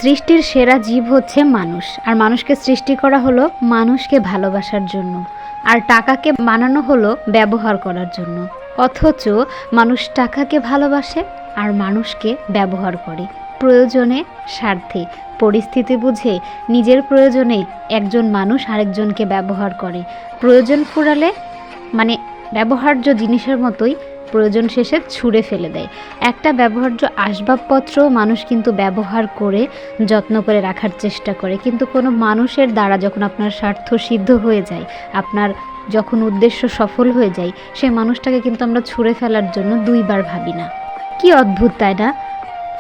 সৃষ্টির সেরা জীব হচ্ছে মানুষ, আর মানুষকে সৃষ্টি করা হলো মানুষকে ভালোবাসার জন্য, আর টাকাকে বানানো হলো ব্যবহার করার জন্য। অথচ মানুষ টাকাকে ভালোবাসে আর মানুষকে ব্যবহার করে প্রয়োজনে, স্বার্থে, পরিস্থিতি বুঝে নিজের প্রয়োজনে একজন মানুষ আরেকজনকে ব্যবহার করে। প্রয়োজন ফুরালে মানে ব্যবহার্য জিনিসের মতোই প্রয়োজন শেষে ছুঁড়ে ফেলে দেয়। একটা ব্যবহার্য আসবাবপত্র মানুষ কিন্তু ব্যবহার করে যত্ন করে রাখার চেষ্টা করে, কিন্তু কোনো মানুষের দ্বারা যখন আপনার স্বার্থ সিদ্ধ হয়ে যায়, আপনার যখন উদ্দেশ্য সফল হয়ে যায়, সেই মানুষটাকে কিন্তু আমরা ছুঁড়ে ফেলার জন্য দুইবার ভাবি না। কি অদ্ভুত, তাই না?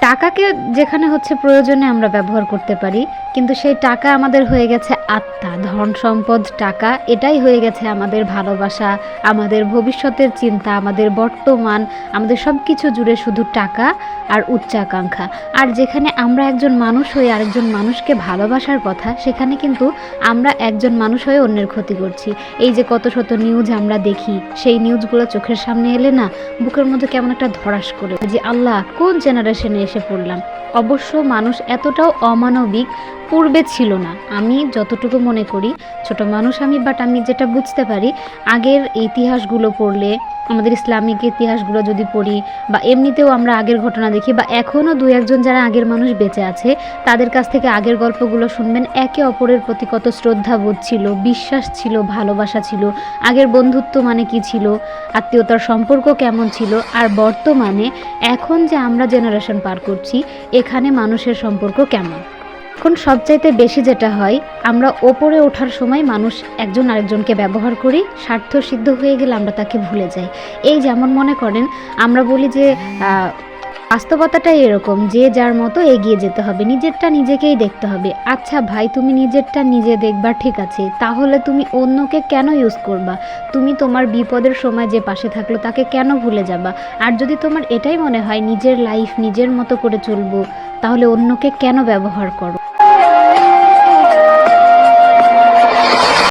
টাকাকে যেখানে হচ্ছে প্রয়োজনে আমরা ব্যবহার করতে পারি, কিন্তু সেই টাকা আমাদের হয়ে গেছে আত্মা, ধন সম্পদ, টাকা এটাই হয়ে গেছে আমাদের ভালোবাসা, আমাদের ভবিষ্যতের চিন্তা, আমাদের বর্তমান, আমাদের সব কিছু জুড়ে শুধু টাকা আর উচ্চাকাঙ্ক্ষা। আর যেখানে আমরা একজন মানুষ হয়ে আরেকজন মানুষকে ভালোবাসার কথা, সেখানে কিন্তু আমরা একজন মানুষ হয়ে অন্যের ক্ষতি করছি। এই যে কত শত নিউজ আমরা দেখি, সেই নিউজগুলো চোখের সামনে এলে না বুকের মধ্যে কেমন একটা ধড়াস করে যে আল্লাহ, কোন জেনারেশনে এসে পড়লাম। অবশ্য মানুষ এতটাও অমানবিক পূর্বে ছিল না, আমি যতটুকু মনে করি ছোট মানুষ আমি, বাট আমি যেটা বুঝতে পারি, আগের ইতিহাসগুলো পড়লে, আমাদের ইসলামিক ইতিহাসগুলো যদি পড়ি, বা এমনিতেও আমরা আগের ঘটনা দেখি, বা এখনও দু একজন যারা আগের মানুষ বেঁচে আছে তাদের কাছ থেকে আগের গল্পগুলো শুনবেন, একে অপরের প্রতি কত শ্রদ্ধাবোধ ছিল, বিশ্বাস ছিল, ভালোবাসা ছিল, আগের বন্ধুত্ব মানে কি ছিল, আত্মীয়তার সম্পর্ক কেমন ছিল। আর বর্তমানে এখন যে আমরা জেনারেশন পার করছি, এখানে মানুষের সম্পর্ক কেমন। এখন সবচাইতে বেশি যেটা হয়, আমরা ওপরে ওঠার সময় মানুষ একজন আরেকজনকে ব্যবহার করি, স্বার্থ সিদ্ধ হয়ে গেলে আমরা তাকে ভুলে যাই। এই যেমন মনে করেন আমরা বলি যে বাস্তবতাটাই এরকম, যে যার মতো এগিয়ে যেতে হবে, নিজেরটা নিজেকেই দেখতে হবে। আচ্ছা ভাই, তুমি নিজেরটা নিজে দেখবা, ঠিক আছে, তাহলে তুমি অন্যকে কেন ইউজ করবা? তুমি তোমার বিপদের সময় যে পাশে থাকলো তাকে কেন ভুলে যাবা? আর যদি তোমার এটাই মনে হয় নিজের লাইফ নিজের মতো করে চলবো, তাহলে অন্যকে কেন ব্যবহার করো?